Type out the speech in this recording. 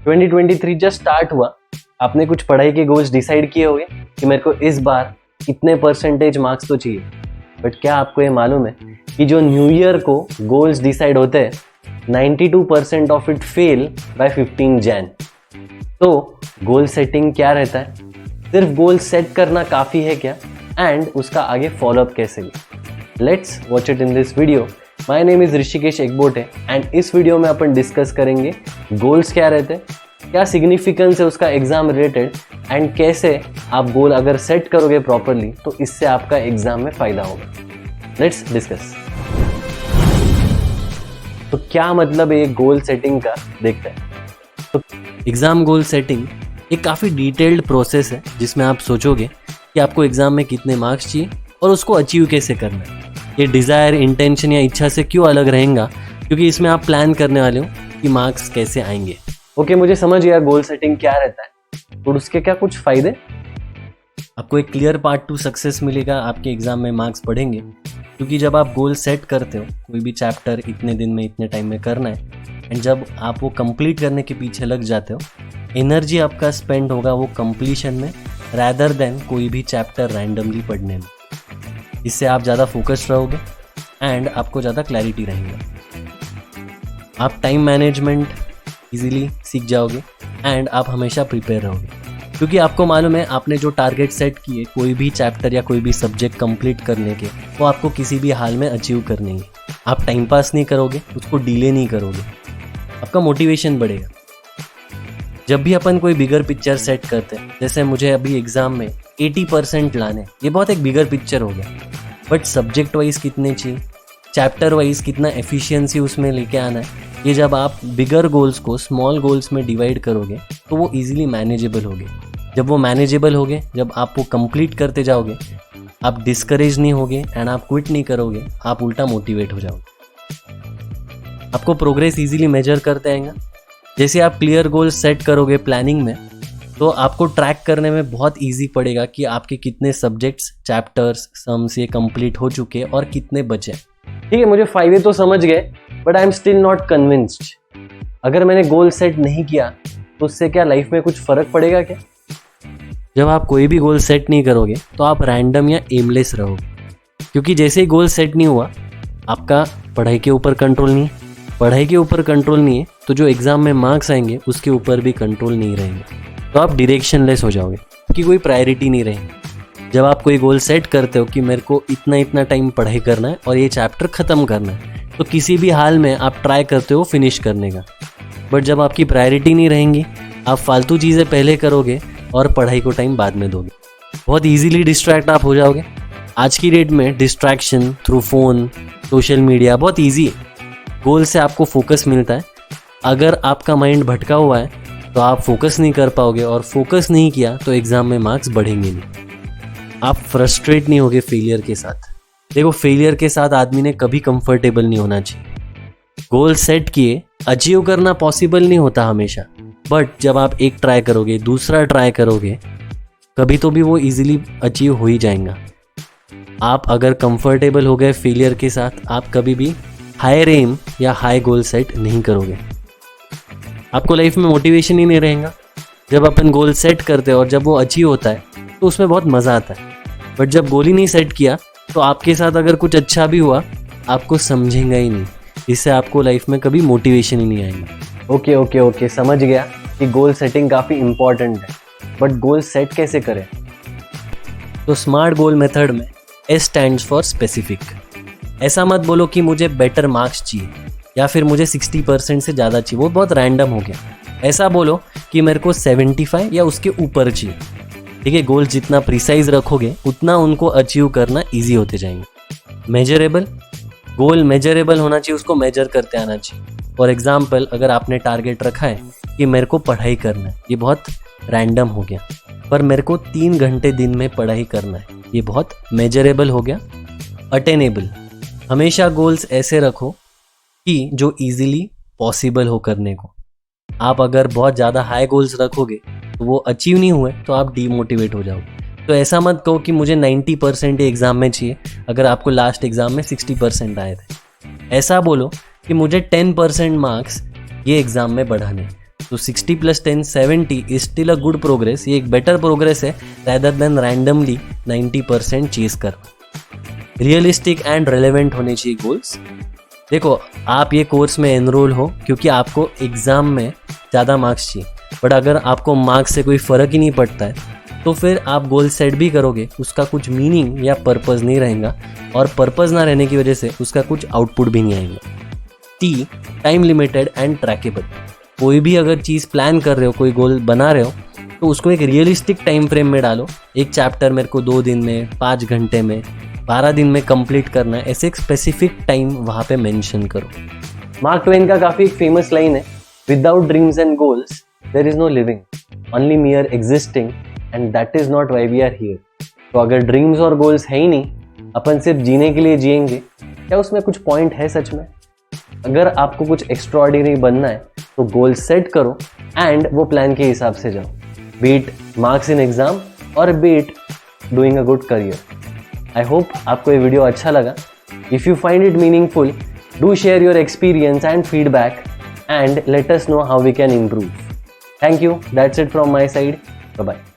2023 just start हुआ, आपने कुछ पढ़ाई के गोल्स डिसाइड किए होंगे कि मेरे को इस बार इतने परसेंटेज मार्क्स तो चाहिए। बट क्या आपको ये मालूम है कि जो न्यू ईयर को गोल्स डिसाइड होते हैं 92% of it fail by 15 Jan. तो गोल सेटिंग क्या रहता है, सिर्फ गोल सेट करना काफ़ी है क्या, एंड उसका आगे फॉलोअप कैसे? Let's watch it in this video. My name is Rishikesh Ekbote and इस वीडियो में अपन डिस्कस करेंगे गोल्स क्या रहते हैं, क्या सिग्निफिकेंस है उसका एग्जाम रिलेटेड, एंड कैसे आप गोल अगर सेट करोगे प्रॉपरली तो इससे आपका एग्जाम में फायदा होगा। Let's discuss. तो क्या मतलब है गोल सेटिंग का, देखते हैं। तो एग्जाम गोल सेटिंग एक काफ़ी डिटेल्ड प्रोसेस है जिसमें आप सोचोगे कि आपको एग्जाम में कितने मार्क्स चाहिए और उसको अचीव कैसे करना है। ये डिज़ायर, इंटेंशन या इच्छा से क्यों अलग रहेगा, क्योंकि इसमें आप प्लान करने वाले हो कि मार्क्स कैसे आएंगे। ओके, मुझे समझ गया गोल सेटिंग क्या रहता है और उसके क्या कुछ फायदे। आपको एक क्लियर पार्ट टू सक्सेस मिलेगा, आपके एग्जाम में मार्क्स बढ़ेंगे, क्योंकि जब आप गोल सेट करते हो कोई भी चैप्टर इतने दिन में इतने टाइम में करना है, एंड जब आप वो कंप्लीट करने के पीछे लग जाते हो, एनर्जी आपका स्पेंड होगा वो कंप्लीशन में रैदर देन कोई भी चैप्टर रैंडमली पढ़ने में। इससे आप ज़्यादा फोकस्ड रहोगे एंड आपको ज़्यादा क्लैरिटी रहेगा। आप टाइम मैनेजमेंट इजीली सीख जाओगे एंड आप हमेशा प्रिपेयर रहोगे, क्योंकि आपको मालूम है आपने जो टारगेट सेट किए कोई भी चैप्टर या कोई भी सब्जेक्ट कंप्लीट करने के, वो आपको किसी भी हाल में अचीव करने हैं। आप टाइम पास नहीं करोगे, उसको डिले नहीं करोगे, आपका मोटिवेशन बढ़ेगा। जब भी अपन कोई बिगर पिक्चर सेट करते हैं, जैसे मुझे अभी एग्जाम में 80% लाने, ये बहुत एक बिगर पिक्चर हो गया, बट सब्जेक्ट वाइज कितने चाहिए, चैप्टर वाइज कितना एफिशिएंसी उसमें लेके आना है, ये जब आप बिगर गोल्स को स्मॉल गोल्स में डिवाइड करोगे तो वो इजीली मैनेजेबल होगे। जब वो मैनेजेबल होगे, जब आप वो कंप्लीट करते जाओगे, आप डिस्करेज नहीं होगे एंड आप क्विट नहीं करोगे, आप उल्टा मोटिवेट हो जाओगे। आपको प्रोग्रेस इजीली मेजर करते आएगा। जैसे आप क्लियर गोल सेट करोगे प्लानिंग में, तो आपको ट्रैक करने में बहुत इजी पड़ेगा कि आपके कितने सब्जेक्ट्स, चैप्टर्स, सम्स ये कंप्लीट हो चुके और कितने बचे। ठीक है, मुझे फायदे तो समझ गए, but I am still not convinced. अगर मैंने गोल सेट नहीं किया तो उससे क्या लाइफ में कुछ फर्क पड़ेगा क्या? जब आप कोई भी गोल सेट नहीं करोगे तो आप रैंडम या एमलेस रहोगे, क्योंकि जैसे ही गोल सेट नहीं हुआ, आपका पढ़ाई के ऊपर कंट्रोल नहीं है। पढ़ाई के ऊपर कंट्रोल नहीं है तो जो एग्जाम में मार्क्स आएंगे उसके ऊपर भी कंट्रोल नहीं रहेंगे, तो आप डायरेक्शनलेस हो जाओगे, कि कोई प्रायोरिटी नहीं रहेगी। जब आप कोई गोल सेट करते हो कि मेरे को इतना इतना टाइम पढ़ाई करना है और ये चैप्टर ख़त्म करना है, तो किसी भी हाल में आप ट्राई करते हो फिनिश करने का। बट जब आपकी प्रायोरिटी नहीं रहेंगी, आप फालतू चीज़ें पहले करोगे और पढ़ाई को टाइम बाद में दोगे, बहुत ईजीली डिस्ट्रैक्ट आप हो जाओगे। आज की डेट में distraction through phone, social media बहुत ईजी है। गोल से आपको फोकस मिलता है। अगर आपका माइंड भटका हुआ है तो आप फोकस नहीं कर पाओगे, और फोकस नहीं किया तो एग्ज़ाम में मार्क्स बढ़ेंगे नहीं। आप फ्रस्ट्रेट नहीं होगे फेलियर के साथ। देखो, फेलियर के साथ आदमी ने कभी कंफर्टेबल नहीं होना चाहिए। गोल सेट किए, अचीव करना पॉसिबल नहीं होता हमेशा, बट जब आप एक ट्राई करोगे, दूसरा ट्राई करोगे, कभी तो भी वो इजीली अचीव हो ही जाएगा। आप अगर कंफर्टेबल हो गए फेलियर के साथ, आप कभी भी हायर एम या हाई गोल सेट नहीं करोगे, आपको लाइफ में मोटिवेशन ही नहीं रहेगा। जब अपन गोल सेट करते हैं और जब वो अचीव होता है तो उसमें बहुत मज़ा आता है, बट जब गोल ही नहीं सेट किया तो आपके साथ अगर कुछ अच्छा भी हुआ, आपको समझेंगे ही नहीं, इससे आपको लाइफ में कभी मोटिवेशन ही नहीं आएगा। ओके, समझ गया कि गोल सेटिंग काफ़ी इंपॉर्टेंट है, बट गोल सेट कैसे करें? तो स्मार्ट गोल मेथड में S स्टैंड्स फॉर स्पेसिफिक। ऐसा मत बोलो कि मुझे बेटर मार्क्स चाहिए या फिर मुझे 60% से ज़्यादा चाहिए, वो बहुत रैंडम हो गया। ऐसा बोलो कि मेरे को 75 या उसके ऊपर चाहिए। ठीक है, गोल जितना प्रिसाइज रखोगे उतना उनको अचीव करना इजी होते जाएंगे। मेजरेबल गोल, मेजरेबल होना चाहिए, उसको मेजर करते आना चाहिए। फॉर एग्जाम्पल, अगर आपने टारगेट रखा है कि मेरे को पढ़ाई करना है, ये बहुत रैंडम हो गया, पर मेरे को 3 घंटे दिन में पढ़ाई करना है, ये बहुत मेजरेबल हो गया। अटेनेबल, हमेशा गोल्स ऐसे रखो कि जो इजीली पॉसिबल हो करने को। आप अगर बहुत ज़्यादा हाई गोल्स रखोगे तो वो अचीव नहीं हुए तो आप डीमोटिवेट हो जाओगे। तो ऐसा मत कहो कि मुझे 90% एग्ज़ाम में चाहिए, अगर आपको लास्ट एग्ज़ाम में 60% आए थे। ऐसा बोलो कि मुझे 10% मार्क्स ये एग्ज़ाम में बढ़ाने, तो 60 + 10 70 is still a good progress. ये एक बेटर प्रोग्रेस है रैदर देन रैंडमली 90% चेज करना। रियलिस्टिक एंड रेलेवेंट होने चाहिए गोल्स। देखो, आप ये कोर्स में एनरोल हो क्योंकि आपको एग्ज़ाम में ज़्यादा मार्क्स चाहिए, बट अगर आपको मार्क्स से कोई फ़र्क ही नहीं पड़ता है तो फिर आप गोल सेट भी करोगे, उसका कुछ मीनिंग या पर्पज़ नहीं रहेगा, और पर्पज़ ना रहने की वजह से उसका कुछ आउटपुट भी नहीं आएगा। T, time limited and trackable. कोई भी अगर चीज़ प्लान कर रहे हो, कोई गोल बना रहे हो, तो उसको एक रियलिस्टिक टाइम फ्रेम में डालो। एक चैप्टर मेरे को 2 दिन में, 5 घंटे में, 12 दिन में कंप्लीट करना है, ऐसे एक स्पेसिफिक टाइम वहाँ पे मेंशन करो। मार्क ट्वेन का काफ़ी एक फेमस लाइन है, without dreams and goals there is no living, only mere existing, and that is not why we are here. तो अगर ड्रीम्स और गोल्स है ही नहीं, अपन सिर्फ जीने के लिए जिएंगे, क्या उसमें कुछ पॉइंट है सच में? अगर आपको कुछ एक्स्ट्राऑर्डिनरी बनना है तो गोल सेट करो एंड वो प्लान के हिसाब से जाओ, बीट मार्क्स इन एग्जाम और be it doing a good career. I hope आपको ये वीडियो अच्छा लगा। If you find it meaningful, do share your experience and feedback and let us know how we can improve. Thank you. That's it from my side. Bye bye.